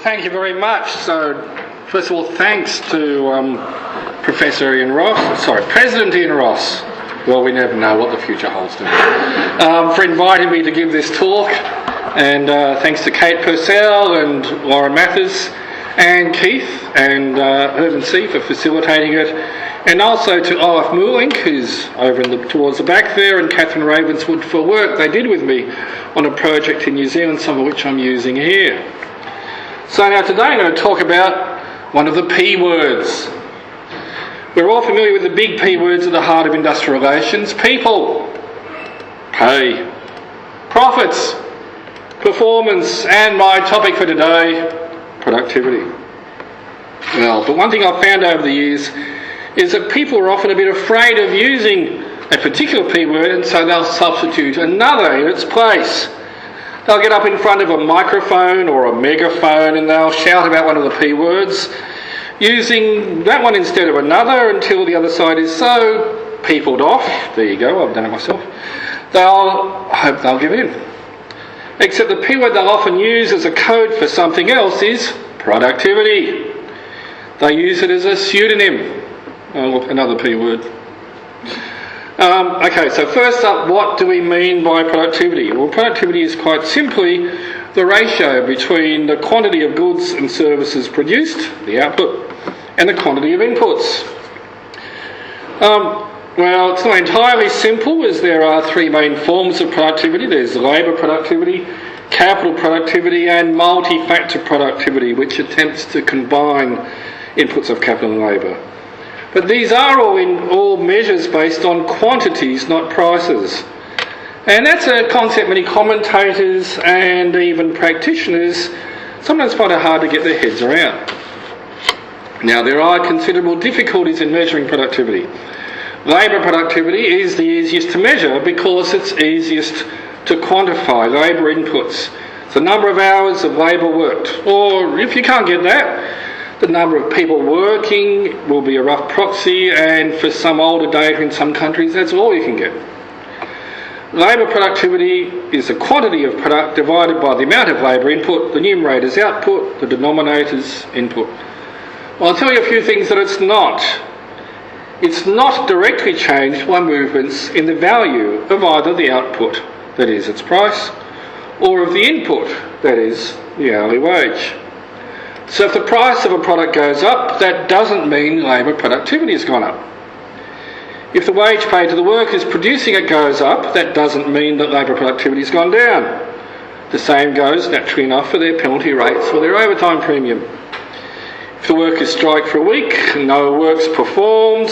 Thank you very much. So, first of all, thanks to President Ian Ross. Well, we never know what the future holds, do we? For inviting me to give this talk. And thanks to Kate Purcell and Laura Mathers and Keith and Irvin C for facilitating it. And also to Olaf Moorlink, who's over towards the back there, and Catherine Ravenswood for work they did with me on a project in New Zealand, some of which I'm using here. So now today I'm going to talk about one of the P words. We're all familiar with the big P words at the heart of industrial relations: people, pay, profits, performance, and my topic for today, productivity. Well, but one thing I've found over the years is that people are often a bit afraid of using a particular P word, and so they'll substitute another in its place. They'll get up in front of a microphone or a megaphone and they'll shout about one of the P words, using that one instead of another until the other side is so peopled off. There you go, I've done it myself. They'll hope they'll give in. Except the P word they'll often use as a code for something else is productivity. They use it as a pseudonym. Oh, look, another P word. Okay, so first up, what do we mean by productivity? Well, productivity is quite simply the ratio between the quantity of goods and services produced, the output, and the quantity of inputs. Well, it's not entirely simple, as there are three main forms of productivity. There's labour productivity, capital productivity, and multi-factor productivity, which attempts to combine inputs of capital and labour. But these are all measures based on quantities, not prices. And that's a concept many commentators and even practitioners sometimes find it hard to get their heads around. Now, there are considerable difficulties in measuring productivity. Labour productivity is the easiest to measure because it's easiest to quantify labour inputs. It's the number of hours of labour worked. Or if you can't get that, the number of people working will be a rough proxy, and for some older data in some countries, that's all you can get. Labour productivity is the quantity of product divided by the amount of labour input, the numerator's output, the denominator's input. Well, I'll tell you a few things that it's not. It's not directly changed by movements in the value of either the output, that is its price, or of the input, that is the hourly wage. So if the price of a product goes up, that doesn't mean labour productivity has gone up. If the wage paid to the workers producing it goes up, that doesn't mean that labour productivity has gone down. The same goes, naturally enough, for their penalty rates or their overtime premium. If the workers strike for a week, no work's performed,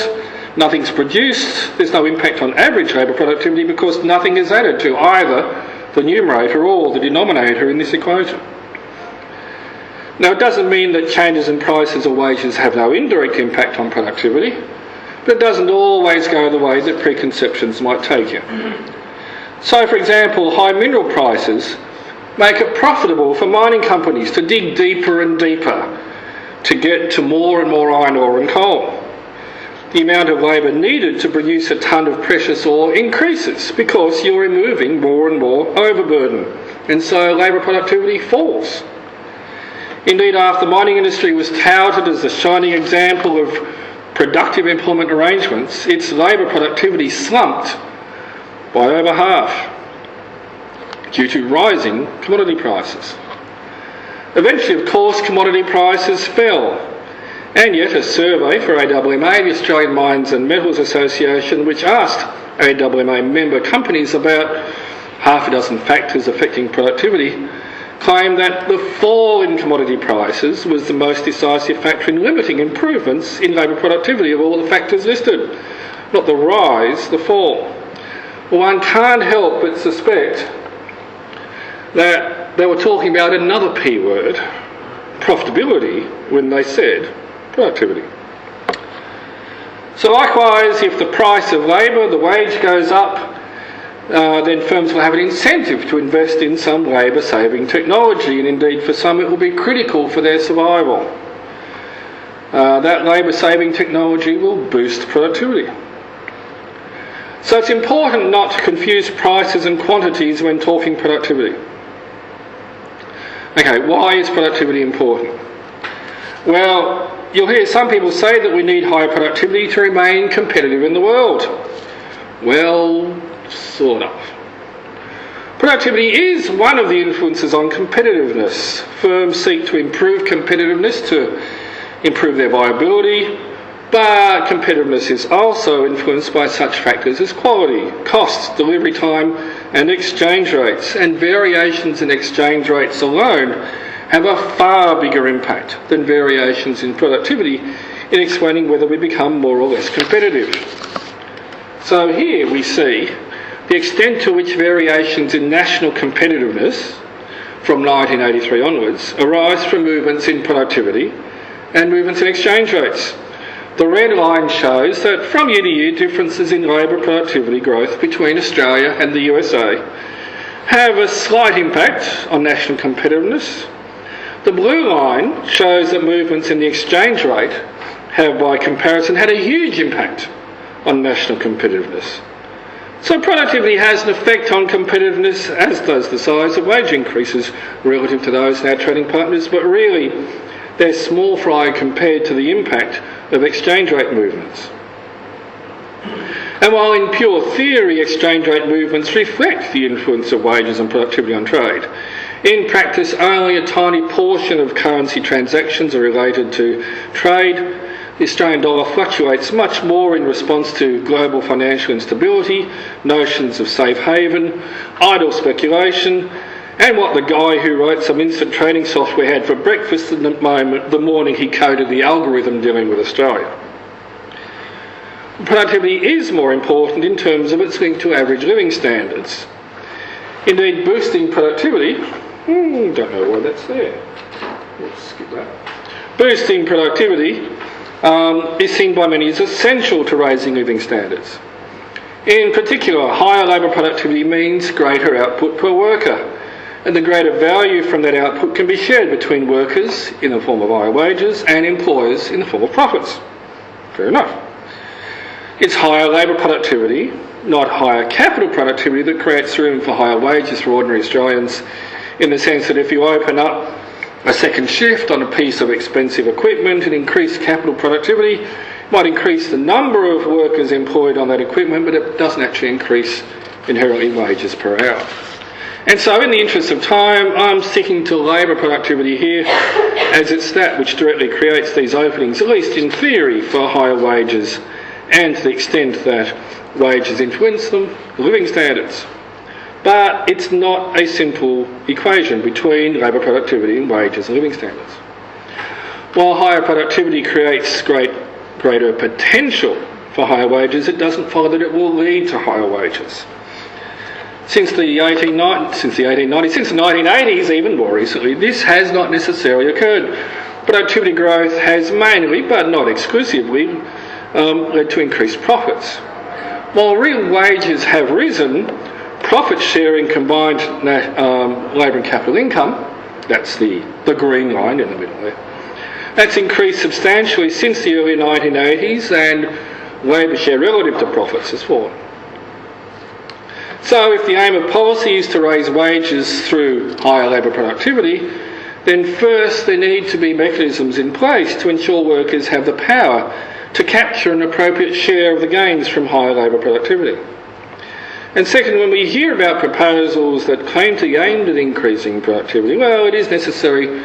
nothing's produced, there's no impact on average labour productivity because nothing is added to either the numerator or the denominator in this equation. Now, it doesn't mean that changes in prices or wages have no indirect impact on productivity, but it doesn't always go the way that preconceptions might take you. So, for example, high mineral prices make it profitable for mining companies to dig deeper and deeper to get to more and more iron ore and coal. The amount of labour needed to produce a tonne of precious ore increases because you're removing more and more overburden, and so labour productivity falls. Indeed, after the mining industry was touted as a shining example of productive employment arrangements, its labour productivity slumped by over half due to rising commodity prices. Eventually, of course, commodity prices fell, and yet a survey for AWMA, the Australian Mines and Metals Association, which asked AWMA member companies about half a dozen factors affecting productivity, claimed that the fall in commodity prices was the most decisive factor in limiting improvements in labour productivity of all the factors listed. Not the rise, the fall. Well, one can't help but suspect that they were talking about another P word, profitability, when they said productivity. So likewise, if the price of labour, the wage goes up, then firms will have an incentive to invest in some labour-saving technology, and indeed for some it will be critical for their survival. That labour-saving technology will boost productivity. So it's important not to confuse prices and quantities when talking productivity. Okay, why is productivity important? Well, you'll hear some people say that we need higher productivity to remain competitive in the world. Well, sort of. Productivity is one of the influences on competitiveness. Firms seek to improve competitiveness to improve their viability, but competitiveness is also influenced by such factors as quality, costs, delivery time, and exchange rates. And variations in exchange rates alone have a far bigger impact than variations in productivity in explaining whether we become more or less competitive. So here we see the extent to which variations in national competitiveness from 1983 onwards arise from movements in productivity and movements in exchange rates. The red line shows that from year to year, differences in labour productivity growth between Australia and the USA have a slight impact on national competitiveness. The blue line shows that movements in the exchange rate have, by comparison, had a huge impact on national competitiveness. So productivity has an effect on competitiveness, as does the size of wage increases relative to those in our trading partners, but really they're small fry compared to the impact of exchange rate movements. And while in pure theory exchange rate movements reflect the influence of wages and productivity on trade, in practice only a tiny portion of currency transactions are related to trade. The Australian dollar fluctuates much more in response to global financial instability, notions of safe haven, idle speculation, and what the guy who wrote some instant trading software had for breakfast in the morning he coded the algorithm dealing with Australia. Productivity is more important in terms of its link to average living standards. Indeed, boosting productivity, don't know why that's there. Let's skip that. Boosting productivity is seen by many as essential to raising living standards. In particular, higher labour productivity means greater output per worker, and the greater value from that output can be shared between workers in the form of higher wages and employers in the form of profits. Fair enough. It's higher labour productivity, not higher capital productivity, that creates room for higher wages for ordinary Australians, in the sense that if you open up a second shift on a piece of expensive equipment and increase capital productivity, it might increase the number of workers employed on that equipment, but it doesn't actually increase inherently wages per hour. And so in the interest of time, I'm sticking to labour productivity here, as it's that which directly creates these openings, at least in theory, for higher wages, and to the extent that wages influence them, living standards. But it's not a simple equation between labour productivity and wages and living standards. While higher productivity creates greater potential for higher wages, it doesn't follow that it will lead to higher wages. Since the 1980s, even more recently, this has not necessarily occurred. Productivity growth has mainly, but not exclusively, led to increased profits. While real wages have risen, profit sharing combined labour and capital income, that's the green line in the middle there, that's increased substantially since the early 1980s, and labour share relative to profits has fallen. So if the aim of policy is to raise wages through higher labour productivity, then first there need to be mechanisms in place to ensure workers have the power to capture an appropriate share of the gains from higher labour productivity. And second, when we hear about proposals that claim to be aimed at increasing productivity, well, it is necessary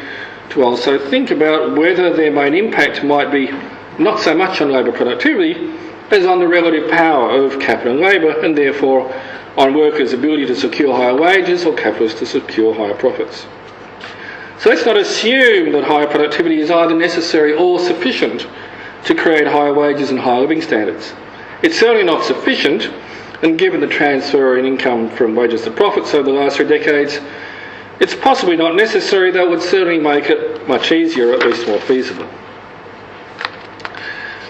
to also think about whether their main impact might be not so much on labour productivity as on the relative power of capital and labour, and therefore on workers' ability to secure higher wages or capitalists to secure higher profits. So let's not assume that higher productivity is either necessary or sufficient to create higher wages and higher living standards. It's certainly not sufficient, and given the transfer in income from wages to profits over the last 3 decades, it's possibly not necessary, though it would certainly make it much easier, or at least more feasible.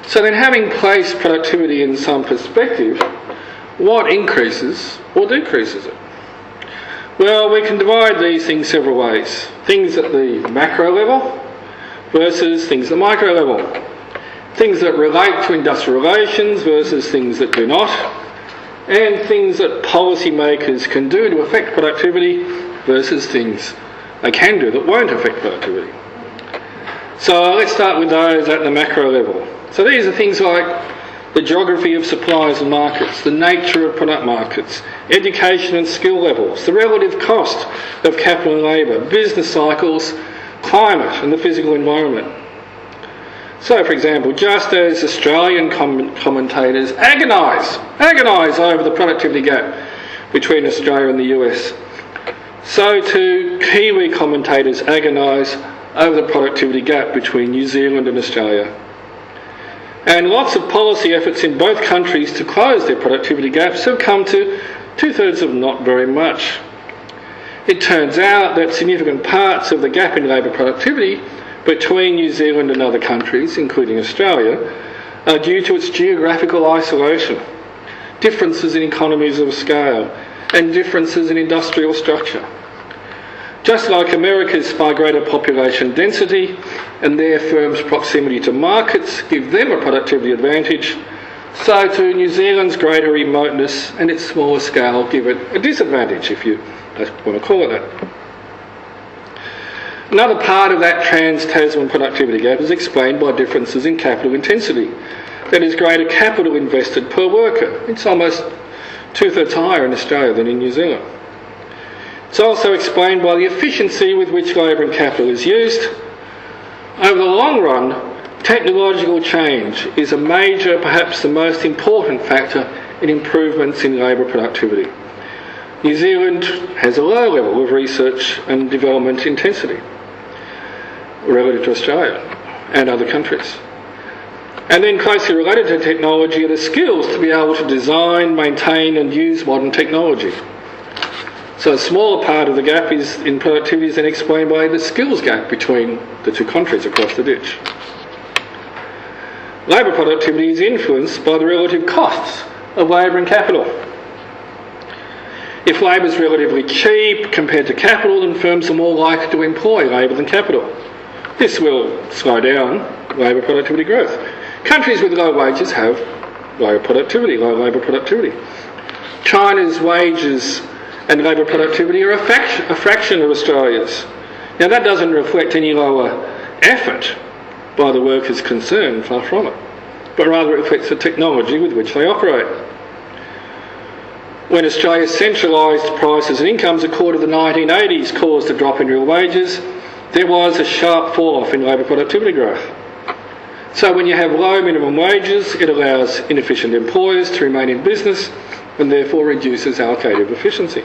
So then, having placed productivity in some perspective, what increases or decreases it? Well, we can divide these things several ways. Things at the macro level versus things at the micro level. Things that relate to industrial relations versus things that do not. And things that policymakers can do to affect productivity versus things they can do that won't affect productivity. So let's start with those at the macro level. So these are things like the geography of suppliers and markets, the nature of product markets, education and skill levels, the relative cost of capital and labour, business cycles, climate and the physical environment. So, for example, just as Australian commentators agonise over the productivity gap between Australia and the US, so too Kiwi commentators agonise over the productivity gap between New Zealand and Australia. And lots of policy efforts in both countries to close their productivity gaps have come to 2/3 of not very much. It turns out that significant parts of the gap in labour productivity between New Zealand and other countries, including Australia, are due to its geographical isolation, differences in economies of scale, and differences in industrial structure. Just like America's far greater population density and their firms' proximity to markets give them a productivity advantage, so too New Zealand's greater remoteness and its smaller scale give it a disadvantage, if you want to call it that. Another part of that trans-Tasman productivity gap is explained by differences in capital intensity. That is, greater capital invested per worker. It's almost 2/3 higher in Australia than in New Zealand. It's also explained by the efficiency with which labour and capital is used. Over the long run, technological change is a major, perhaps the most important factor in improvements in labour productivity. New Zealand has a low level of research and development intensity relative to Australia and other countries. And then closely related to technology are the skills to be able to design, maintain and use modern technology. So a smaller part of the gap in productivity is then explained by the skills gap between the two countries across the ditch. Labour productivity is influenced by the relative costs of labour and capital. If labour is relatively cheap compared to capital, then firms are more likely to employ labour than capital. This will slow down labour productivity growth. Countries with low wages have low labour productivity. China's wages and labour productivity are a fraction of Australia's. Now that doesn't reflect any lower effort by the workers concerned, far from it, but rather it reflects the technology with which they operate. When Australia's centralised prices and incomes accord of the 1980s caused a drop in real wages, there was a sharp fall-off in labour productivity growth. So when you have low minimum wages, it allows inefficient employers to remain in business and therefore reduces allocative efficiency.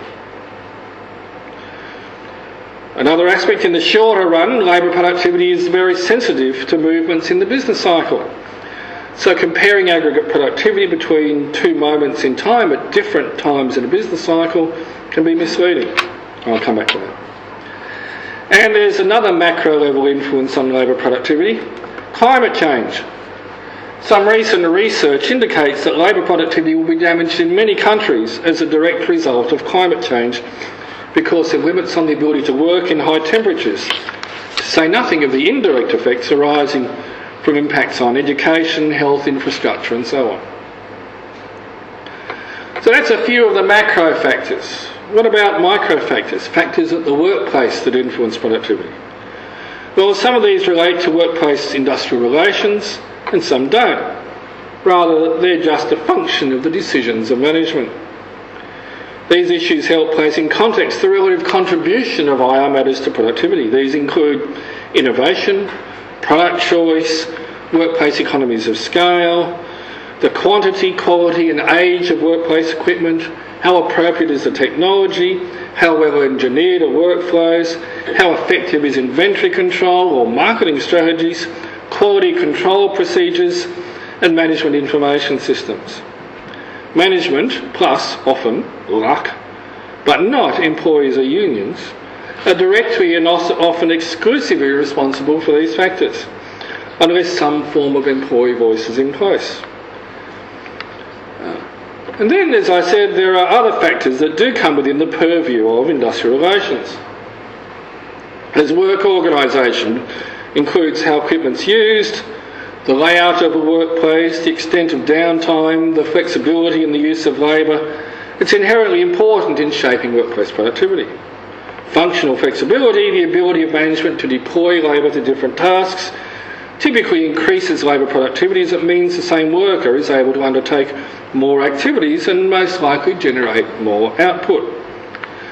Another aspect, in the shorter run, labour productivity is very sensitive to movements in the business cycle. So comparing aggregate productivity between two moments in time at different times in a business cycle can be misleading. I'll come back to that. And there's another macro level influence on labour productivity: climate change. Some recent research indicates that labour productivity will be damaged in many countries as a direct result of climate change because of limits on the ability to work in high temperatures, to say nothing of the indirect effects arising from impacts on education, health, infrastructure and so on. So that's a few of the macro factors. What about micro factors, factors at the workplace that influence productivity? Well, some of these relate to workplace industrial relations and some don't. Rather, they're just a function of the decisions of management. These issues help place in context the relative contribution of IR matters to productivity. These include innovation, product choice, workplace economies of scale, the quantity, quality and age of workplace equipment, how appropriate is the technology, how well engineered are workflows, how effective is inventory control or marketing strategies, quality control procedures and management information systems. Management, plus often luck, but not employees or unions, are directly and often exclusively responsible for these factors, unless some form of employee voice is in place. And then, as I said, there are other factors that do come within the purview of industrial relations. As work organisation includes how equipment's used, the layout of a workplace, the extent of downtime, the flexibility in the use of labour. It's inherently important in shaping workplace productivity. Functional flexibility, the ability of management to deploy labour to different tasks, typically increases labour productivity as it means the same worker is able to undertake more activities and most likely generate more output.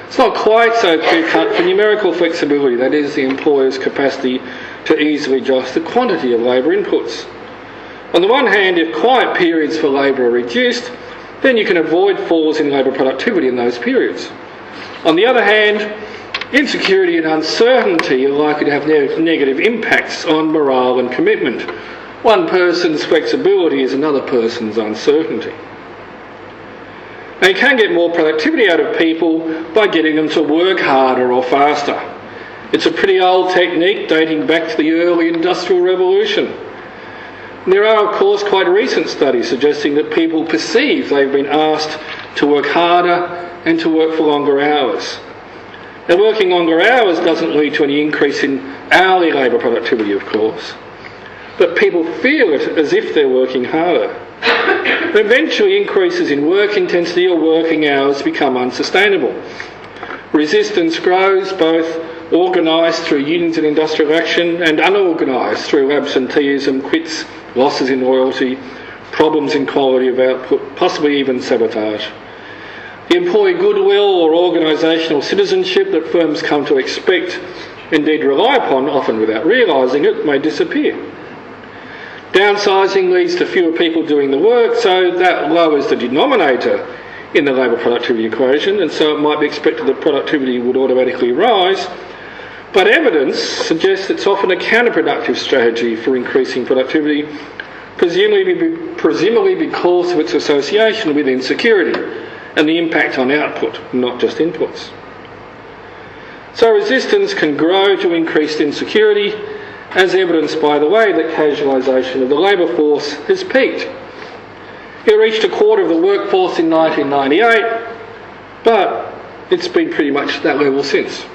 It's not quite so clear-cut for numerical flexibility, that is, the employer's capacity to easily adjust the quantity of labour inputs. On the one hand, if quiet periods for labour are reduced, then you can avoid falls in labour productivity in those periods. On the other hand, insecurity and uncertainty are likely to have negative impacts on morale and commitment. One person's flexibility is another person's uncertainty. Now, you can get more productivity out of people by getting them to work harder or faster. It's a pretty old technique dating back to the early Industrial Revolution. There are, of course, quite recent studies suggesting that people perceive they've been asked to work harder and to work for longer hours. Now, working longer hours doesn't lead to any increase in hourly labour productivity, of course, but people feel it as if they're working harder. Eventually, increases in work intensity or working hours become unsustainable. Resistance grows, both organised through unions and industrial action and unorganised through absenteeism, quits, losses in loyalty, problems in quality of output, possibly even sabotage. The employee goodwill or organisational citizenship that firms come to expect, indeed rely upon, often without realising it, may disappear. Downsizing leads to fewer people doing the work, so that lowers the denominator in the labour productivity equation, and so it might be expected that productivity would automatically rise. But evidence suggests it's often a counterproductive strategy for increasing productivity, presumably because of its association with insecurity and the impact on output, not just inputs. So resistance can grow to increased insecurity, as evidenced by the way that casualisation of the labour force has peaked. It reached a quarter of the workforce in 1998, but it's been pretty much that level since.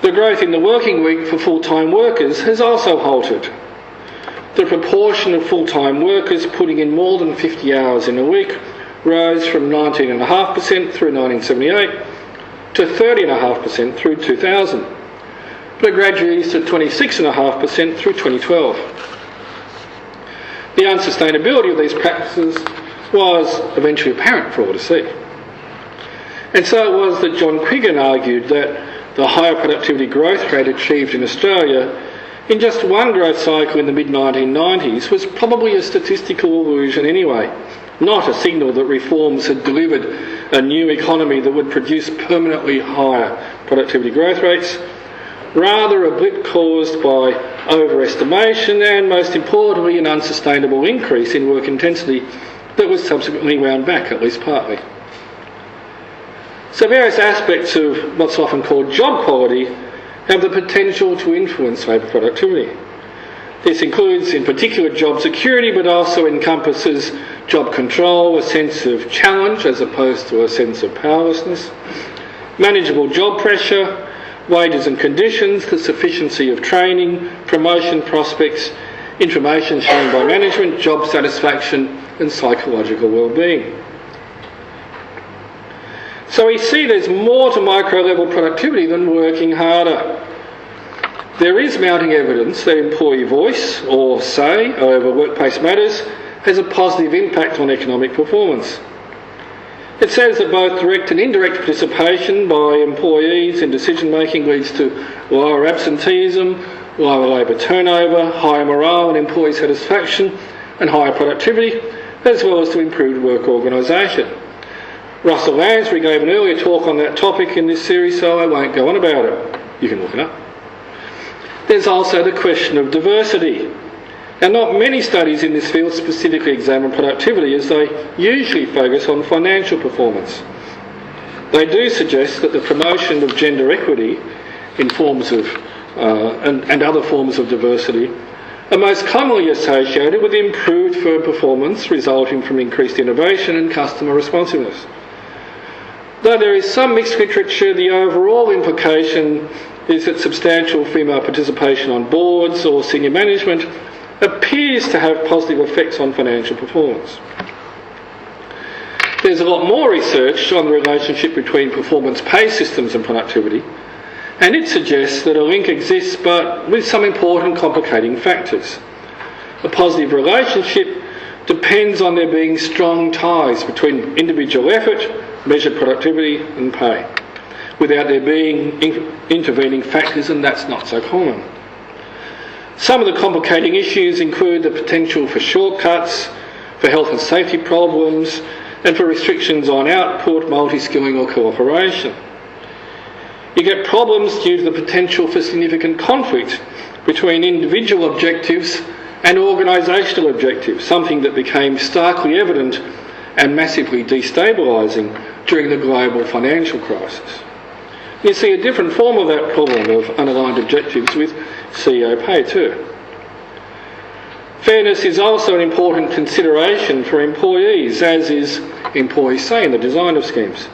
The growth in the working week for full-time workers has also halted. The proportion of full-time workers putting in more than 50 hours in a week rose from 19.5% through 1978 to 30.5% through 2000, but it gradually eased to 26.5% through 2012. The unsustainability of these practices was eventually apparent for all to see. And so it was that John Quiggin argued that the higher productivity growth rate achieved in Australia in just one growth cycle in the mid-1990s was probably a statistical illusion anyway, not a signal that reforms had delivered a new economy that would produce permanently higher productivity growth rates, rather a blip caused by overestimation and, most importantly, an unsustainable increase in work intensity that was subsequently wound back, at least partly. So various aspects of what's often called job quality have the potential to influence labour productivity. This includes in particular job security, but also encompasses job control, a sense of challenge as opposed to a sense of powerlessness, manageable job pressure, wages and conditions, the sufficiency of training, promotion prospects, information shown by management, job satisfaction and psychological well-being. So we see there's more to micro-level productivity than working harder. There is mounting evidence that employee voice, or say, over workplace matters, has a positive impact on economic performance. It says that both direct and indirect participation by employees in decision-making leads to lower absenteeism, lower labour turnover, higher morale and employee satisfaction, and higher productivity, as well as to improved work organisation. Russell Lansbury gave an earlier talk on that topic in this series, so I won't go on about it. You can look it up. There's also the question of diversity. And not many studies in this field specifically examine productivity, as they usually focus on financial performance. They do suggest that the promotion of gender equity in forms of and other forms of diversity are most commonly associated with improved firm performance resulting from increased innovation and customer responsiveness. Though there is some mixed literature, the overall implication is that substantial female participation on boards or senior management appears to have positive effects on financial performance. There's a lot more research on the relationship between performance pay systems and productivity, and it suggests that a link exists, but with some important complicating factors. A positive relationship depends on there being strong ties between individual effort, measured productivity and pay, without there being intervening factors, and that's not so common. Some of the complicating issues include the potential for shortcuts, for health and safety problems, and for restrictions on output, multi-skilling or cooperation. You get problems due to the potential for significant conflict between individual objectives and organisational objectives, something that became starkly evident and massively destabilising during the global financial crisis. You see a different form of that problem of unaligned objectives with CEO pay too. Fairness is also an important consideration for employees, as is employee say in the design of schemes.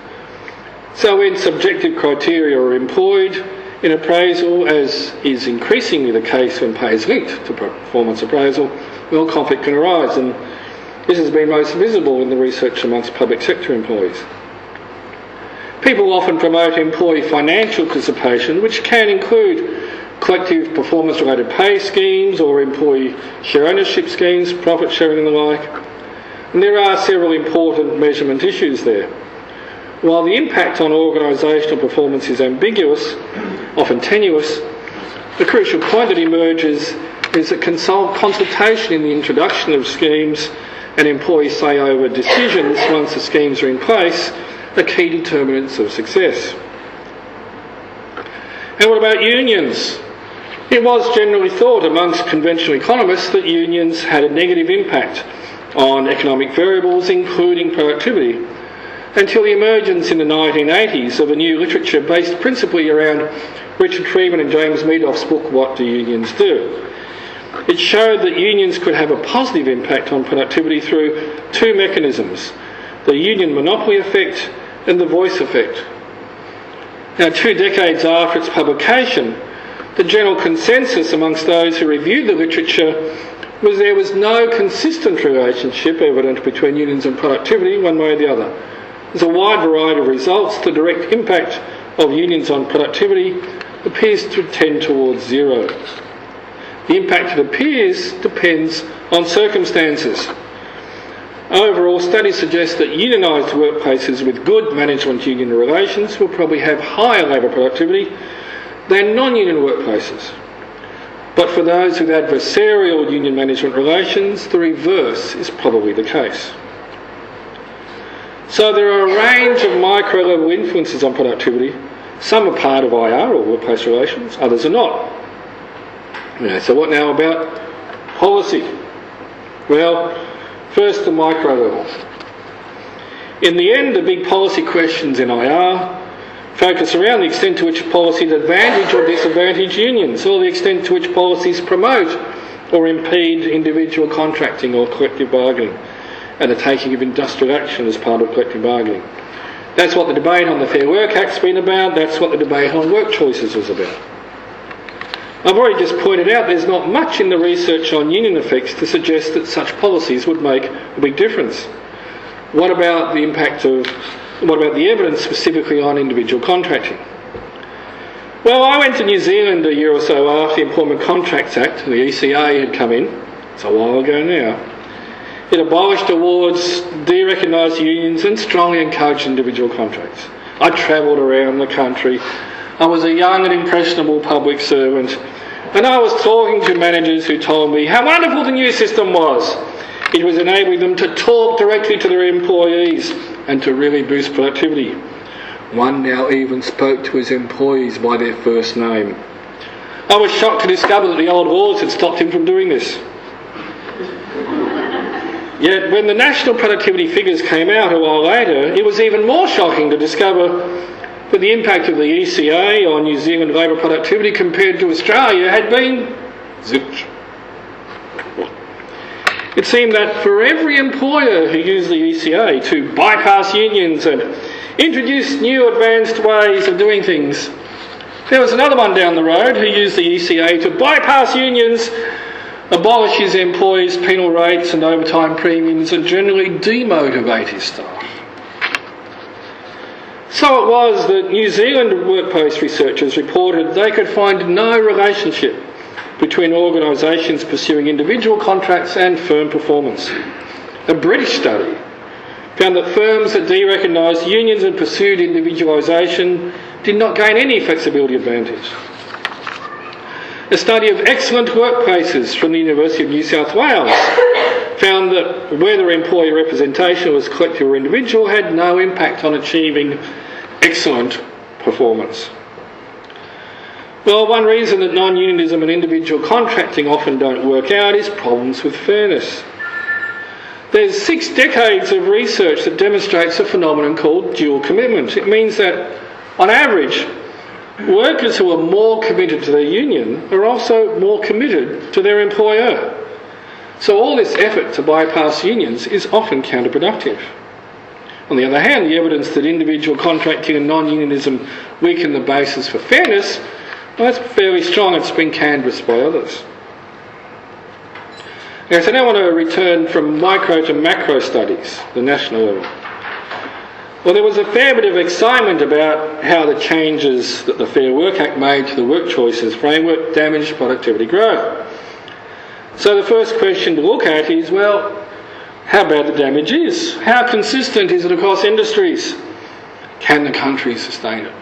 So when subjective criteria are employed in appraisal, as is increasingly the case when pay is linked to performance appraisal, well, conflict can arise, and this has been most visible in the research amongst public sector employees. People often promote employee financial participation, which can include collective performance-related pay schemes or employee share ownership schemes, profit sharing and the like. And there are several important measurement issues there. While the impact on organisational performance is ambiguous, often tenuous, the crucial point that emerges is that consultation in the introduction of schemes and employee say over decisions once the schemes are in place are key determinants of success. And what about unions? It was generally thought amongst conventional economists that unions had a negative impact on economic variables, including productivity, until the emergence in the 1980s of a new literature based principally around Richard Freeman and James Meadoff's book, What Do Unions Do? It showed that unions could have a positive impact on productivity through two mechanisms, the union monopoly effect and the voice effect. Now, 2 decades after its publication, the general consensus amongst those who reviewed the literature was there was no consistent relationship evident between unions and productivity one way or the other. There's a wide variety of results. The direct impact of unions on productivity appears to tend towards zero. The impact, it appears, depends on circumstances. Overall, studies suggest that unionised workplaces with good management-union relations will probably have higher labour productivity than non-union workplaces. But for those with adversarial union management relations, the reverse is probably the case. So there are a range of micro-level influences on productivity. Some are part of IR or workplace relations, others are not. So what now about policy? Well, first the micro level. In the end, the big policy questions in IR focus around the extent to which policies advantage or disadvantage unions, or the extent to which policies promote or impede individual contracting or collective bargaining, and the taking of industrial action as part of collective bargaining. That's what the debate on the Fair Work Act's been about, that's what the debate on work choices was about. I've already just pointed out there's not much in the research on union effects to suggest that such policies would make a big difference. What about the evidence specifically on individual contracting? Well, I went to New Zealand a year or so after the Employment Contracts Act, the ECA, had come in. It's a while ago now. It abolished awards, de-recognised unions and strongly encouraged individual contracts. I travelled around the country. I was a young and impressionable public servant, and I was talking to managers who told me how wonderful the new system was. It was enabling them to talk directly to their employees and to really boost productivity. One now even spoke to his employees by their first name. I was shocked to discover that the old laws had stopped him from doing this. Yet when the national productivity figures came out a while later, it was even more shocking to discover that the impact of the ECA on New Zealand labour productivity compared to Australia had been zilch. It seemed that for every employer who used the ECA to bypass unions and introduce new advanced ways of doing things, there was another one down the road who used the ECA to bypass unions, abolish his employees' penal rates and overtime premiums, and generally demotivate his staff. So it was that New Zealand workplace researchers reported they could find no relationship between organisations pursuing individual contracts and firm performance. A British study found that firms that de-recognised unions and pursued individualisation did not gain any flexibility advantage. A study of excellent workplaces from the University of New South Wales found that whether employee representation was collective or individual had no impact on achieving excellent performance. Well, one reason that non-unionism and individual contracting often don't work out is problems with fairness. There's 6 decades of research that demonstrates a phenomenon called dual commitment. It means that, on average, workers who are more committed to their union are also more committed to their employer. So all this effort to bypass unions is often counterproductive. On the other hand, the evidence that individual contracting and non-unionism weaken the basis for fairness, well, that's fairly strong. It's been canvassed by others. Now, so I now want to return from micro to macro studies, the national level. Well, there was a fair bit of excitement about how the changes that the Fair Work Act made to the work choices framework damaged productivity growth. So the first question to look at is, well, how bad the damage is? How consistent is it across industries? Can the country sustain it?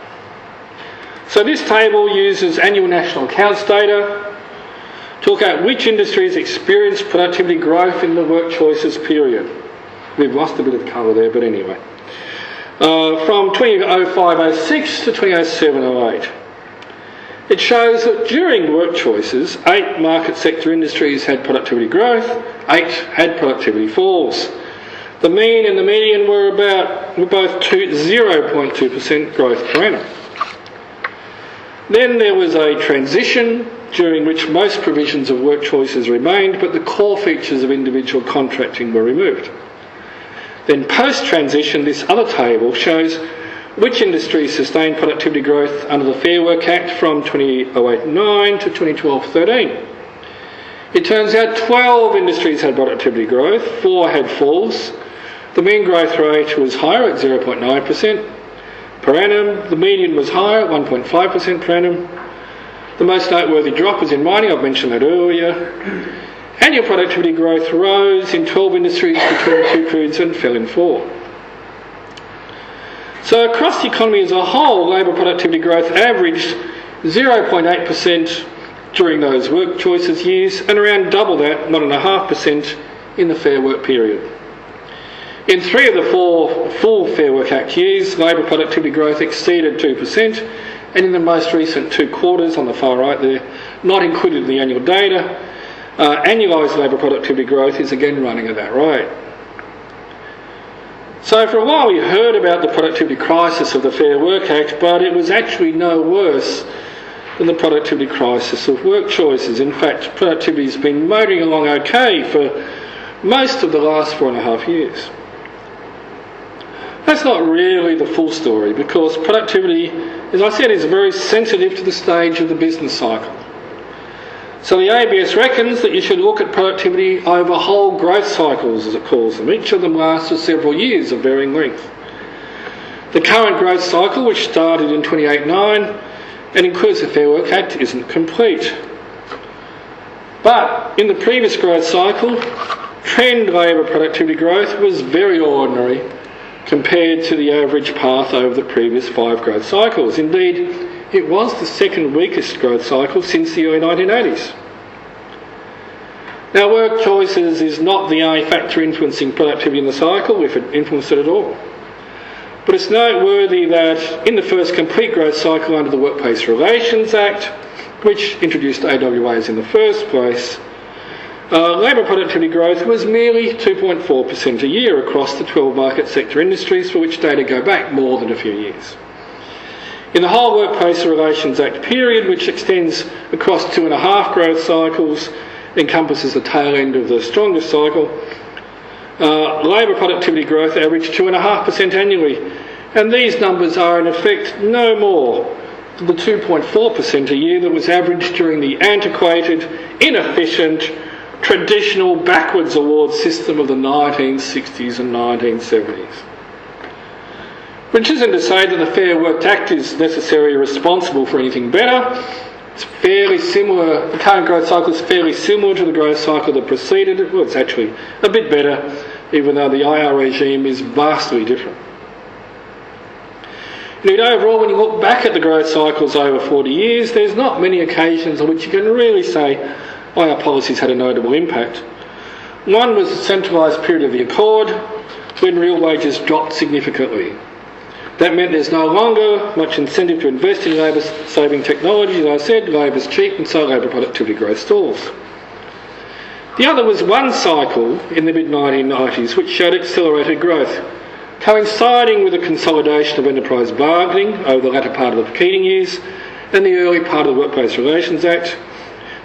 So this table uses annual national accounts data to look at which industries experienced productivity growth in the work choices period. We've lost a bit of colour there, but anyway. From 2005-06 to 2007-08. It shows that during work choices, 8 market sector industries had productivity growth, 8 had productivity falls. The mean and the median were both 0.2% growth per annum. Then there was a transition during which most provisions of work choices remained, but the core features of individual contracting were removed. Then post-transition, this other table shows which industries sustained productivity growth under the Fair Work Act from 2008-09 to 2012-13. It turns out 12 industries had productivity growth, 4 had falls. The mean growth rate was higher at 0.9% per annum. The median was higher at 1.5% per annum. The most noteworthy drop was in mining, I've mentioned that earlier. Annual productivity growth rose in 12 industries between 2 periods and fell in 4. So across the economy as a whole, labour productivity growth averaged 0.8% during those work choices years and around double that, 1.5%, in the Fair Work period. In 3 of the 4 full Fair Work Act years, labour productivity growth exceeded 2%, and in the most recent 2 quarters on the far right there, not included in the annual data, annualised labour productivity growth is again running at that rate. So for a while we heard about the productivity crisis of the Fair Work Act, but it was actually no worse than the productivity crisis of work choices. In fact, productivity has been motoring along okay for most of the last 4.5 years. That's not really the full story, because productivity, as I said, is very sensitive to the stage of the business cycle. So the ABS reckons that you should look at productivity over whole growth cycles, as it calls them. Each of them lasts for several years of varying length. The current growth cycle, which started in 2008-09 and includes the Fair Work Act, isn't complete. But in the previous growth cycle, trend labour productivity growth was very ordinary compared to the average path over the previous 5 growth cycles. Indeed, it was the second weakest growth cycle since the early 1980s. Now, work choices is not the only factor influencing productivity in the cycle, if it influenced it at all. But it's noteworthy that in the first complete growth cycle under the Workplace Relations Act, which introduced AWAs in the first place, labour productivity growth was merely 2.4% a year across the 12 market sector industries for which data go back more than a few years. In the whole Workplace Relations Act period, which extends across 2.5 growth cycles, encompasses the tail end of the strongest cycle, labour productivity growth averaged 2.5% annually, and these numbers are in effect no more than the 2.4% a year that was averaged during the antiquated, inefficient, traditional backwards award system of the 1960s and 1970s. Which isn't to say that the Fair Work Act is necessarily responsible for anything better. It's fairly similar, the current growth cycle is fairly similar to the growth cycle that preceded it. Well, it's actually a bit better, even though the IR regime is vastly different. Indeed, overall, when you look back at the growth cycles over 40 years, there's not many occasions on which you can really say IR policies had a notable impact. One was the centralised period of the Accord, when real wages dropped significantly. That meant there's no longer much incentive to invest in labour-saving technology. As I said, labour's cheap and so labour productivity growth stalls. The other was one cycle in the mid-1990s which showed accelerated growth, coinciding with the consolidation of enterprise bargaining over the latter part of the Keating years and the early part of the Workplace Relations Act,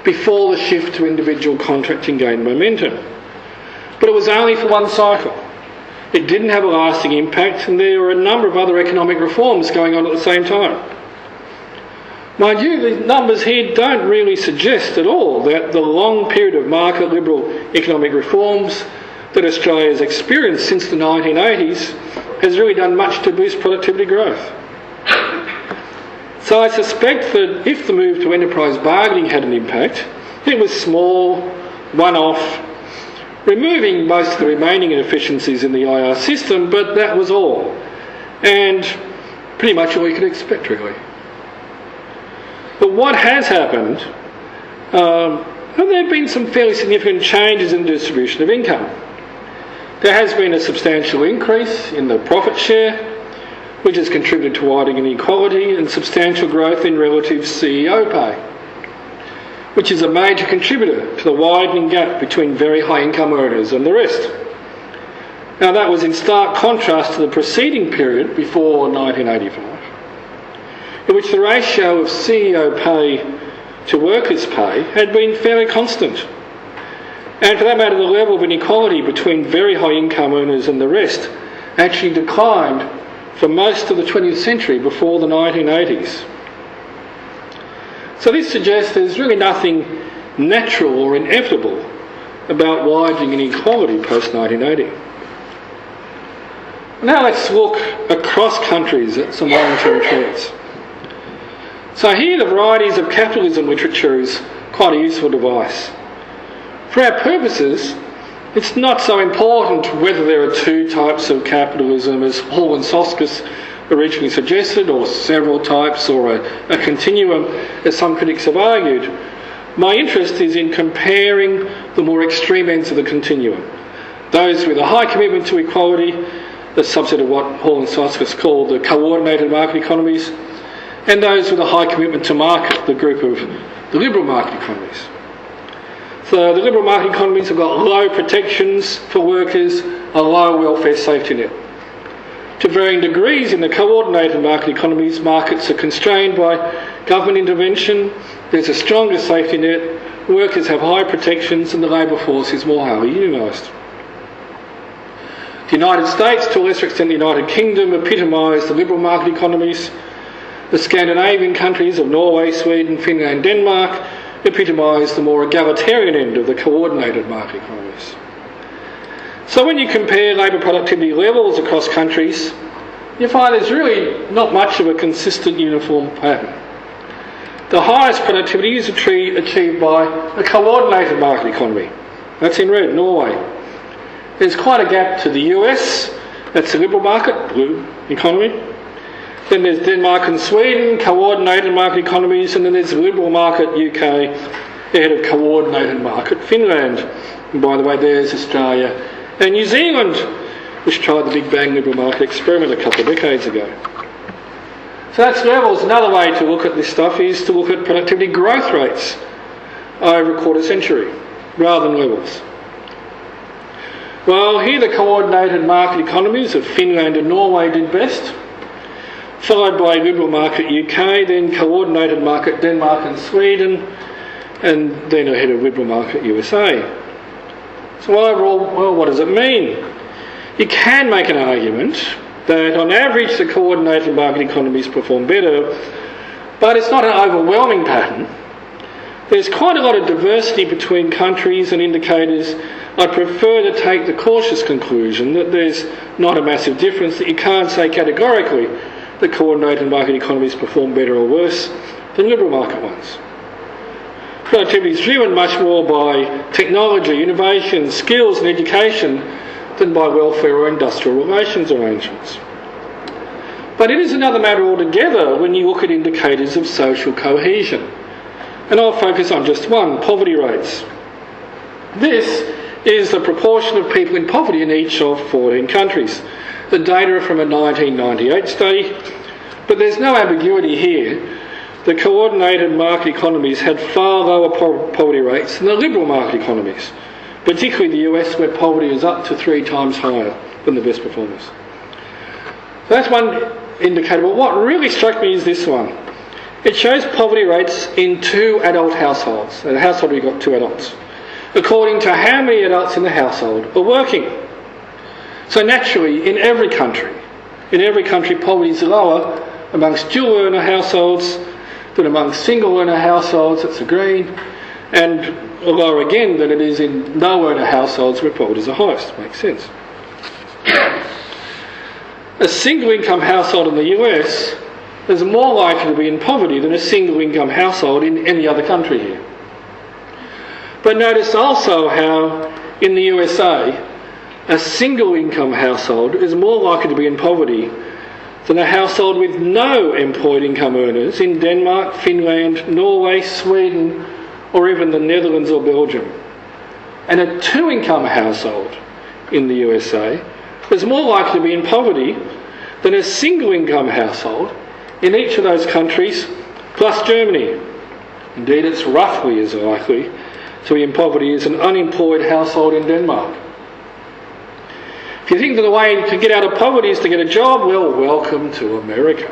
before the shift to individual contracting gained momentum. But it was only for one cycle. It didn't have a lasting impact, and there were a number of other economic reforms going on at the same time. Mind you, the numbers here don't really suggest at all that the long period of market liberal economic reforms that Australia has experienced since the 1980s has really done much to boost productivity growth. So I suspect that if the move to enterprise bargaining had an impact, it was small, one-off, removing most of the remaining inefficiencies in the IR system, but that was all. And pretty much all you could expect, really. But what has happened, there have been some fairly significant changes in the distribution of income. There has been a substantial increase in the profit share, which has contributed to widening inequality, and substantial growth in relative CEO pay, which is a major contributor to the widening gap between very high income earners and the rest. Now that was in stark contrast to the preceding period before 1985, in which the ratio of CEO pay to workers' pay had been fairly constant. And for that matter, the level of inequality between very high income earners and the rest actually declined for most of the 20th century before the 1980s. So this suggests there's really nothing natural or inevitable about widening inequality post-1980. Now let's look across countries at some long-term trends. So here the varieties of capitalism literature is quite a useful device. For our purposes, it's not so important whether there are two types of capitalism as Hall and Soskis originally suggested, or several types, or a continuum, as some critics have argued. My interest is in comparing the more extreme ends of the continuum. Those with a high commitment to equality, the subset of what Hall and Soskis call the coordinated market economies, and those with a high commitment to market, the group of the liberal market economies. So the liberal market economies have got low protections for workers, a low welfare safety net. To varying degrees in the coordinated market economies, markets are constrained by government intervention, there's a stronger safety net, workers have higher protections, and the labour force is more highly unionised. The United States, to a lesser extent the United Kingdom, epitomise the liberal market economies. The Scandinavian countries of Norway, Sweden, Finland and Denmark epitomise the more egalitarian end of the coordinated market economies. So when you compare labour productivity levels across countries, you find there's really not much of a consistent uniform pattern. The highest productivity is achieved by a coordinated market economy. That's in red, Norway. There's quite a gap to the US, that's the liberal market, blue economy. Then there's Denmark and Sweden, coordinated market economies, and then there's the liberal market UK, ahead of coordinated market Finland. And by the way, there's Australia and New Zealand, which tried the Big Bang liberal market experiment a couple of decades ago. So that's levels. Another way to look at this stuff is to look at productivity growth rates over a quarter century, rather than levels. Well, here the coordinated market economies of Finland and Norway did best, followed by liberal market UK, then coordinated market Denmark and Sweden, and then ahead of liberal market USA. So overall, well, what does it mean? You can make an argument that on average the coordinated market economies perform better, but it's not an overwhelming pattern. there's quite a lot of diversity between countries and indicators. I'd prefer to take the cautious conclusion that there's not a massive difference, that you can't say categorically that coordinated market economies perform better or worse than liberal market ones. Productivity is driven much more by technology, innovation, skills and education than by welfare or industrial relations arrangements. But it is another matter altogether when you look at indicators of social cohesion. And I'll focus on just one, poverty rates. This is the proportion of people in poverty in each of 14 countries. The data are from a 1998 study, but there's no ambiguity here. The coordinated market economies had far lower poverty rates than the liberal market economies, particularly the US, where poverty is up to 3 times higher than the best performers. So that's one indicator. But what really struck me is this one. It shows poverty rates in 2 adult households. In a household we've got 2 adults, according to how many adults in the household are working. So naturally, in every country, poverty is lower amongst dual earner households than amongst single earner households, that's the green, and lower again than it is in no earner households where poverty is the highest. Makes sense. A single income household in the US is more likely to be in poverty than a single income household in any other country here. But notice also how in the USA a single income household is more likely to be in poverty than a household with no employed income earners in Denmark, Finland, Norway, Sweden, or even the Netherlands or Belgium. And a 2-income household in the USA is more likely to be in poverty than a single income household in each of those countries, plus Germany. Indeed, it's roughly as likely to be in poverty as an unemployed household in Denmark. If you think that the way to get out of poverty is to get a job, well, welcome to America.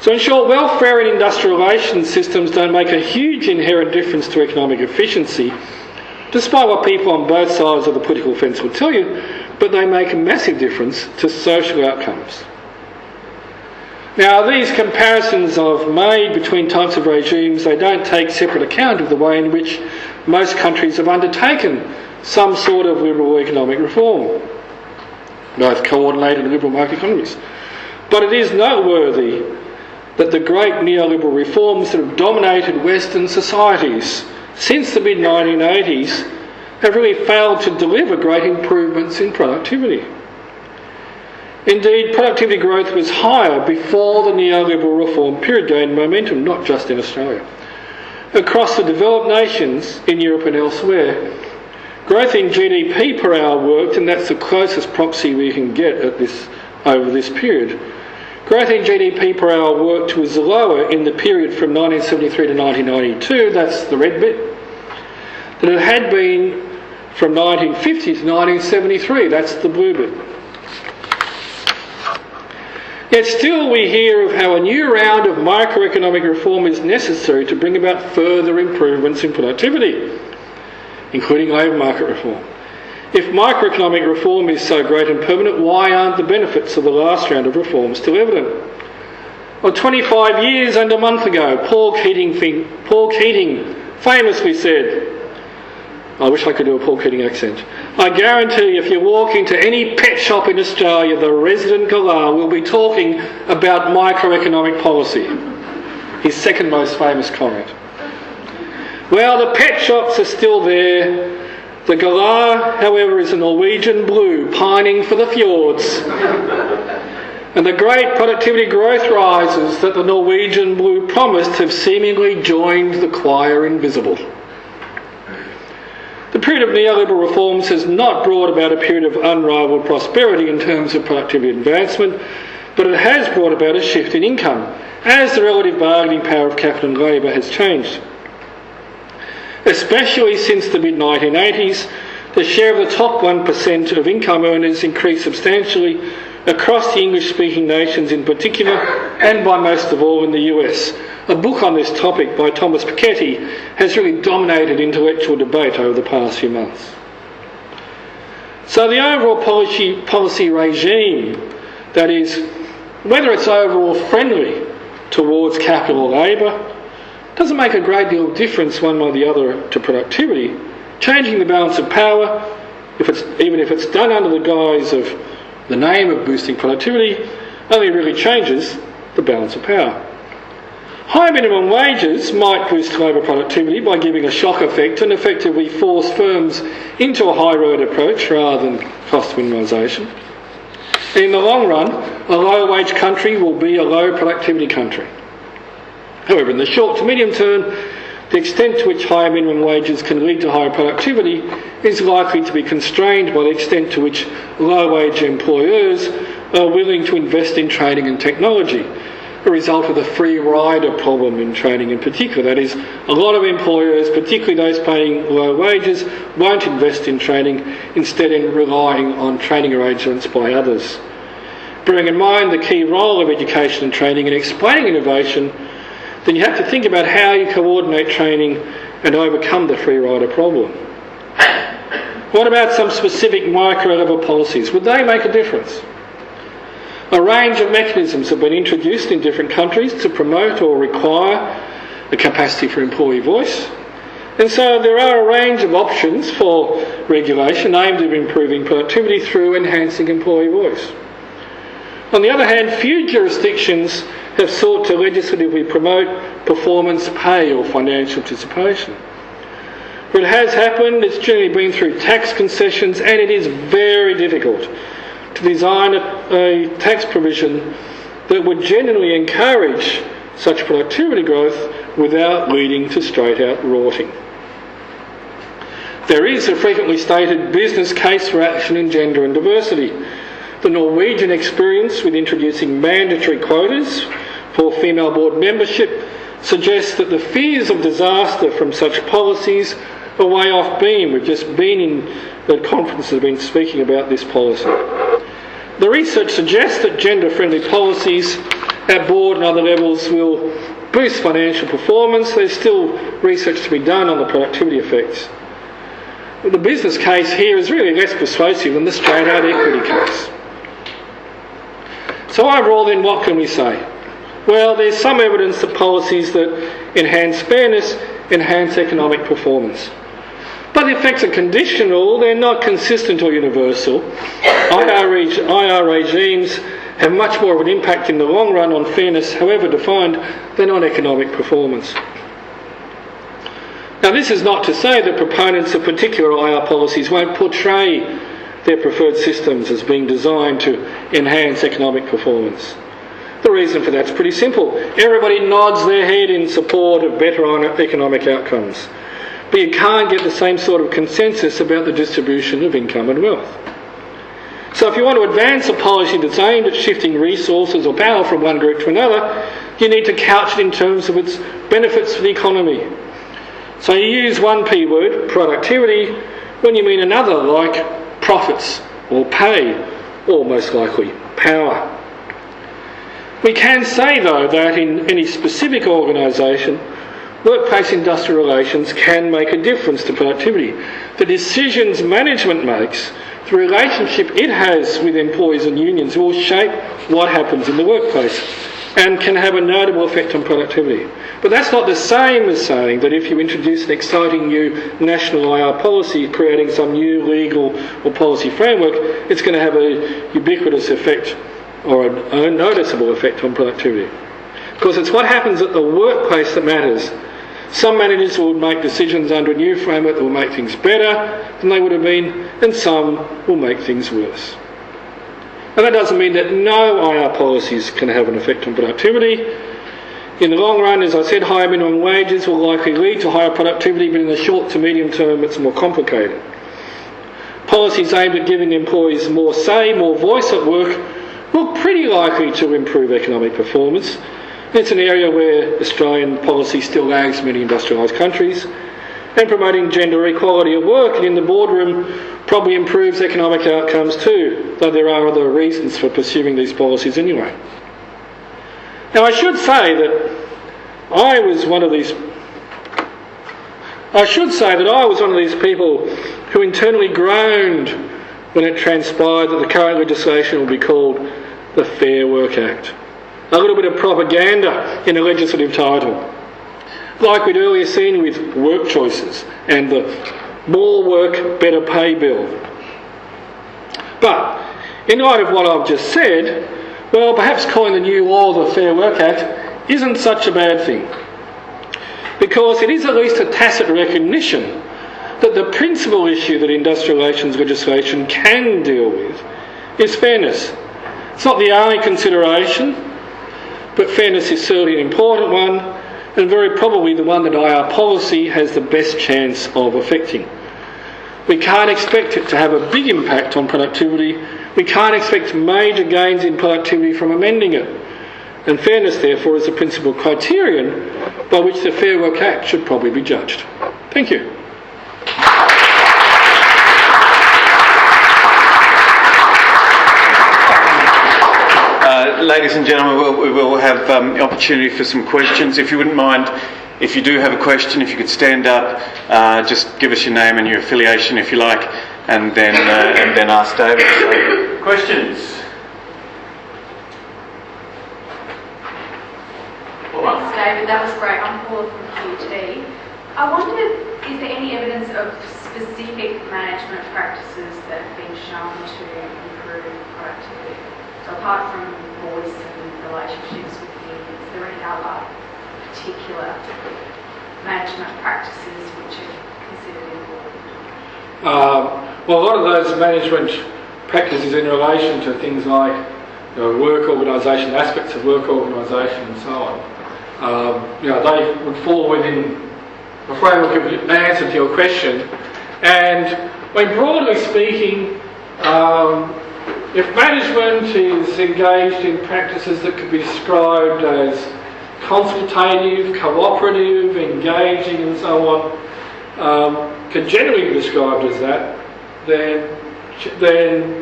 So in short, welfare and industrial relations systems don't make a huge inherent difference to economic efficiency, despite what people on both sides of the political fence will tell you, but they make a massive difference to social outcomes. Now, these comparisons I've made between types of regimes, they don't take separate account of the way in which most countries have undertaken some sort of liberal economic reform, both coordinated and liberal market economies. But it is noteworthy that the great neoliberal reforms that have dominated Western societies since the mid-1980s have really failed to deliver great improvements in productivity. Indeed, productivity growth was higher before the neoliberal reform period gained momentum, not just in Australia. Across the developed nations in Europe and elsewhere, growth in GDP per hour worked, and that's the closest proxy we can get at this over this period. Growth in GDP per hour worked was lower in the period from 1973 to 1992, that's the red bit, than it had been from 1950 to 1973, that's the blue bit. Yet still we hear of how a new round of microeconomic reform is necessary to bring about further improvements in productivity, including labour market reform. If microeconomic reform is so great and permanent, why aren't the benefits of the last round of reform still evident? Well, 25 years and a month ago, Paul Keating famously said, I wish I could do a Paul Keating accent, I guarantee if you walk into any pet shop in Australia, the resident galah will be talking about microeconomic policy. His second most famous comment. Well, the pet shops are still there. The galah, however, is a Norwegian blue pining for the fjords. And the great productivity growth rises that the Norwegian blue promised have seemingly joined the choir invisible. The period of neoliberal reforms has not brought about a period of unrivalled prosperity in terms of productivity advancement, but it has brought about a shift in income as the relative bargaining power of capital and labour has changed. Especially since the mid-1980s, the share of the top 1% of income earners increased substantially across the English-speaking nations in particular, and by most of all in the US. A book on this topic by Thomas Piketty has really dominated intellectual debate over the past few months. So the overall policy regime, that is, whether it's overall friendly towards capital or labour, doesn't make a great deal of difference one way or the other to productivity. Changing the balance of power, even if it's done under the guise of the name of boosting productivity, only really changes the balance of power. High minimum wages might boost labour productivity by giving a shock effect and effectively force firms into a high road approach rather than cost minimisation. In the long run, a low wage country will be a low productivity country. However, in the short to medium term, the extent to which higher minimum wages can lead to higher productivity is likely to be constrained by the extent to which low-wage employers are willing to invest in training and technology, a result of the free rider problem in training in particular. That is, a lot of employers, particularly those paying low wages, won't invest in training, instead in relying on training arrangements by others. Bearing in mind the key role of education and training in explaining innovation, then you have to think about how you coordinate training and overcome the free rider problem. What about some specific micro-level policies? Would they make a difference? A range of mechanisms have been introduced in different countries to promote or require the capacity for employee voice. And so there are a range of options for regulation aimed at improving productivity through enhancing employee voice. On the other hand, few jurisdictions have sought to legislatively promote performance pay or financial participation. Where it has happened, it's generally been through tax concessions, and it is very difficult to design a tax provision that would genuinely encourage such productivity growth without leading to straight-out rorting. There is a frequently stated business case for action in gender and diversity. The Norwegian experience with introducing mandatory quotas for female board membership suggests that the fears of disaster from such policies are way off beam. We've just been in the conference that have been speaking about this policy. The research suggests that gender-friendly policies at board and other levels will boost financial performance. There's still research to be done on the productivity effects. But the business case here is really less persuasive than the straight-out equity case. So overall then, what can we say? Well, there's some evidence that policies that enhance fairness enhance economic performance. But the effects are conditional, they're not consistent or universal. IR regimes have much more of an impact in the long run on fairness, however defined, than on economic performance. Now, this is not to say that proponents of particular IR policies won't portray their preferred systems as being designed to enhance economic performance. The reason for that's pretty simple. Everybody nods their head in support of better economic outcomes. But you can't get the same sort of consensus about the distribution of income and wealth. So if you want to advance a policy that's aimed at shifting resources or power from one group to another, you need to couch it in terms of its benefits for the economy. So you use one P word, productivity, when you mean another like profits or pay, or most likely power. We can say, though, that in any specific organisation, workplace industrial relations can make a difference to productivity. The decisions management makes, the relationship it has with employees and unions will shape what happens in the workplace and can have a notable effect on productivity. But that's not the same as saying that if you introduce an exciting new national IR policy creating some new legal or policy framework, it's going to have a ubiquitous effect or a noticeable effect on productivity. Because it's what happens at the workplace that matters. Some managers will make decisions under a new framework that will make things better than they would have been, and some will make things worse. And that doesn't mean that no IR policies can have an effect on productivity. In the long run, as I said, higher minimum wages will likely lead to higher productivity, but in the short to medium term it's more complicated. Policies aimed at giving employees more say, more voice at work, look pretty likely to improve economic performance. It's an area where Australian policy still lags many industrialised countries, and promoting gender equality at work and in the boardroom probably improves economic outcomes too, though there are other reasons for pursuing these policies anyway. Now, I should say that I was one of these people who internally groaned when it transpired that the current legislation will be called the Fair Work Act. A little bit of propaganda in a legislative title. like we'd earlier seen with work choices and the more work, better pay bill. But in light of what I've just said, well, perhaps calling the new law the Fair Work Act isn't such a bad thing, because it is at least a tacit recognition that the principal issue that industrial relations legislation can deal with is fairness. It's not the only consideration, but fairness is certainly an important one, and very probably the one that IR policy has the best chance of affecting. We can't expect it to have a big impact on productivity. We can't expect major gains in productivity from amending it. And fairness, therefore, is the principal criterion by which the Fair Work Act should probably be judged. Thank you. Ladies and gentlemen, we will have opportunity for some questions. If you wouldn't mind, if you do have a question, if you could stand up, just give us your name and your affiliation if you like, and then ask David. So, questions? Thanks, David. That was great. I'm Paula from QT. I wondered, is there any evidence of specific management practices that have been shown to improve productivity? So apart from voice and relationships with unions, is there any other particular management practices which are considered important? Well, a lot of those management practices in relation to things like work organisation, aspects of work organisation and so on, they would fall within the framework of the answer to your question. And when broadly speaking, if management is engaged in practices that could be described as consultative, cooperative, engaging and so on, can generally be described as that, then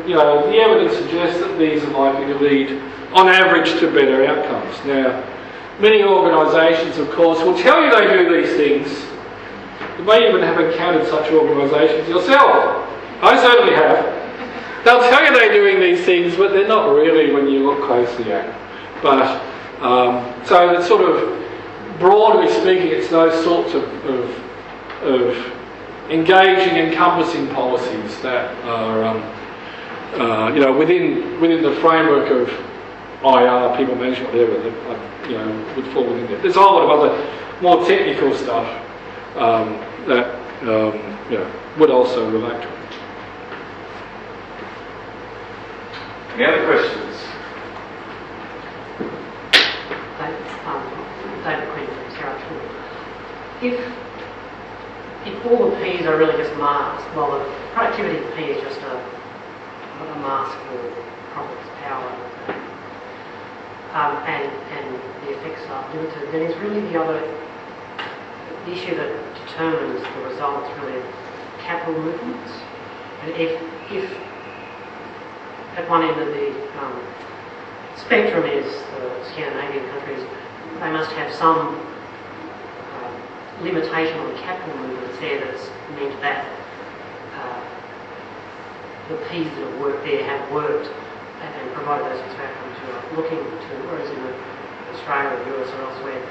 the evidence suggests that these are likely to lead, on average, to better outcomes. Now, many organisations, of course, will tell you they do these things. You may even have encountered such organisations yourself. I certainly have. They'll tell you they're doing these things, but they're not really when you look closely at it. But so it's sort of, broadly speaking, it's those sorts of engaging, encompassing policies that are, within the framework of IR, people management, whatever, that would fall within it. There's a whole lot of other more technical stuff that would also relate to it. Any other questions? David Quinn from Sarah Tool. If all the P's are really just masks, well, the productivity P is just a mask for profits, power, and the effects are limited, then it's really the issue that determines the results really of capital movements. And if at one end of the spectrum is the Scandinavian countries, they must have some limitation on capital movements there that's meant that the P's that have worked there have worked and provided those outcomes you are looking to, whereas in Australia or US or elsewhere,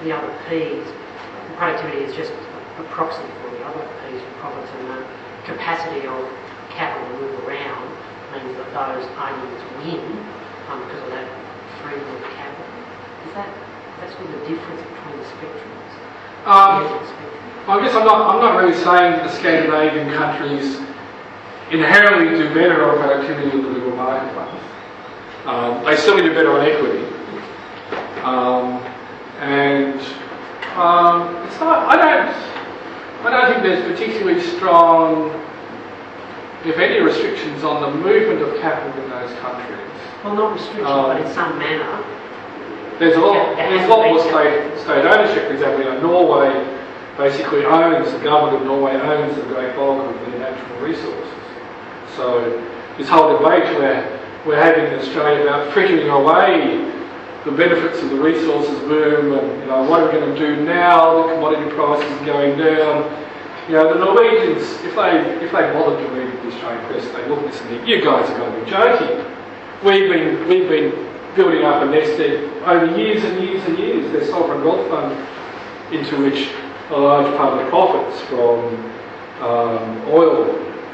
the other P's, productivity is just a proxy for the other P's for profits, and the capacity of capital to move around means that those arguments win because of that freedom of capital. That's sort of the difference between the spectrums? I guess I'm not really saying that the Scandinavian countries inherently do better on productivity than the liberal marketplace. They certainly do better on equity. It's not. I don't think there's particularly strong, if any, restrictions on the movement of capital in those countries. Well, not restrictions, but in some manner. There's a lot more state ownership, for example. Norway basically owns, the government of Norway owns the great bulk of their natural resources. So this whole debate we're having in Australia about frittering away the benefits of the resources boom, and what are we going to do now? The commodity prices are going down. The Norwegians, if they bothered to read the Australian press, they look at this and think, you guys are going to be joking. We've been building up a nest egg over years and years and years. Their sovereign wealth fund into which a large part of the profits from oil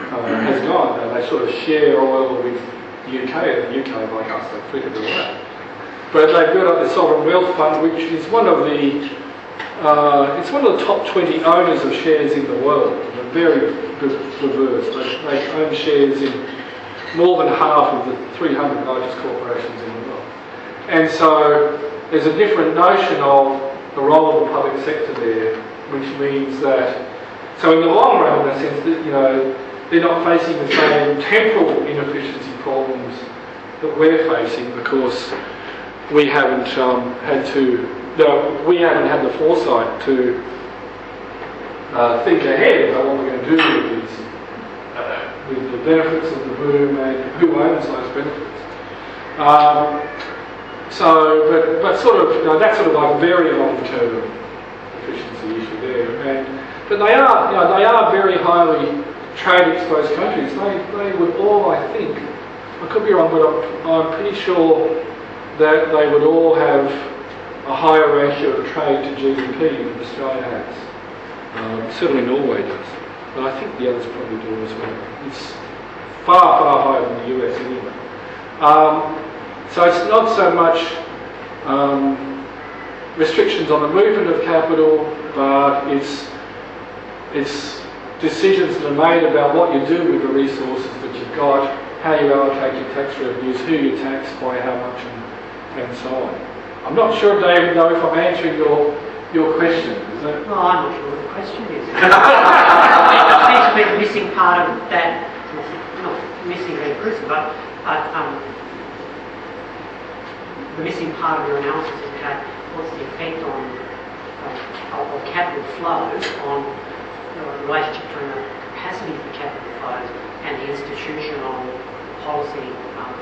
has gone. And they sort of share oil with the UK, and the UK, like us, they flickered it away. But they've built up the Sovereign Wealth Fund, which is one of the top 20 owners of shares in the world. They're very diverse. They own shares in more than half of the 300 largest corporations in the world. And so there's a different notion of the role of the public sector there, which means that, so in the long run, in the sense that, you know, they're not facing the same temporal inefficiency problems that we're facing, because we haven't we haven't had the foresight to think ahead about what we're going to do with the benefits of the boom and who owns those benefits. But sort of, you know, that's sort of like a very long-term efficiency issue there. But they are very highly trade-exposed countries. They would all, I think, I could be wrong, but I'm pretty sure that they would all have a higher ratio of trade to GDP than Australia has. Certainly Norway does, but I think the others probably do as well. It's far, far higher than the US anyway. So it's not so much restrictions on the movement of capital, but it's decisions that are made about what you do with the resources that you've got, how you allocate your tax revenues, who you tax by how much, and so on. I'm not sure, David, though, if I'm answering your question. Is that? Well, I'm not sure what the question is. It seems to be the missing part of that, not missing being crucial, but the missing part of your analysis is what's the effect of capital flows on the relationship between the capacity for capital flows and the institutional policy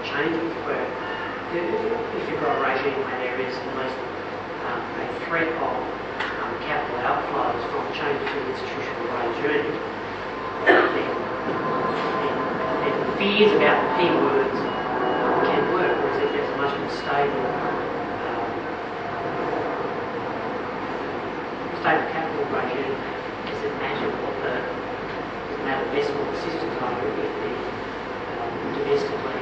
changes, where if you've got a regime where there is at least a threat of capital outflows from changes to the institutional regime, then fears about the P words can work, whereas if there's a much more stable capital regime, does it matter less what the systems are if the domestically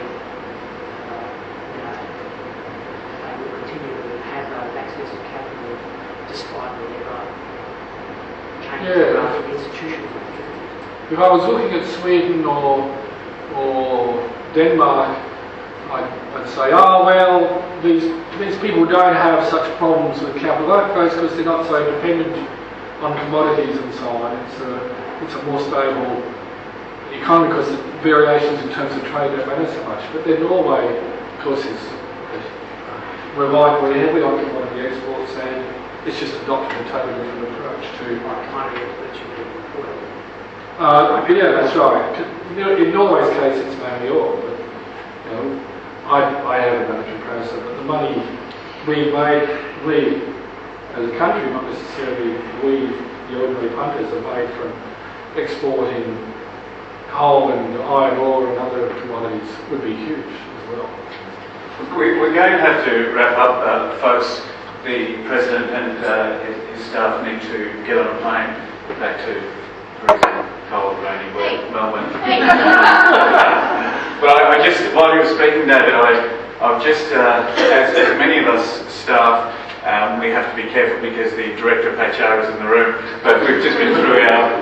they will continue to have those access to capital despite whatever changes of the institutions. If I was looking at Sweden or Denmark, I'd say, oh well, these people don't have such problems with capital outflows because they're not so dependent on commodities and so on. It's a more stable economy because the variations in terms of trade don't matter so much. But then Norway, of course, relied very heavily on commodity exports, and it's just adopted a totally different approach to commodity exports. Yeah, that's right. In Norway's case, it's mainly oil. But you know, I have a monetary process, but the money we as a country, not necessarily we, the ordinary punters, are made from exporting coal and iron ore and other commodities would be huge as well. We're going to have to wrap up, folks. The President and his staff need to get on a plane back to Brisbane, cold, rainy, Melbourne. But I just, while you were speaking, David, I've just, as many of us staff, we have to be careful because the Director of HR is in the room, but we've just been through our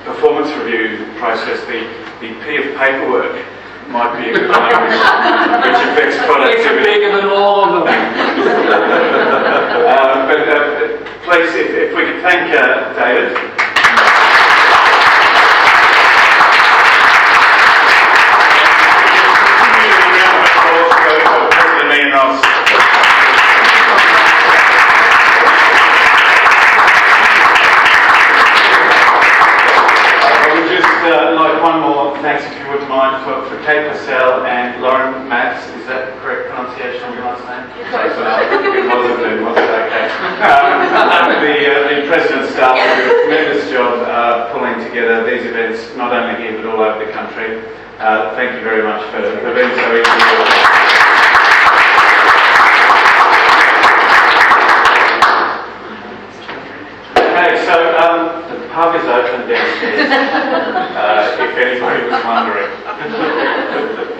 performance review process. The P of paperwork might be a good one, which affects productivity. It's bigger than all of them. But please, if we could thank David. One more thanks, if you wouldn't mind, for Kate Purcell and Lauren Matz. Is that the correct pronunciation of your last name? Yes. It wasn't then, was it? Okay. The President's staff do a tremendous job pulling together these events, not only here but all over the country. Thank you very much for being so easy. So the pub is open downstairs, if anybody was wondering.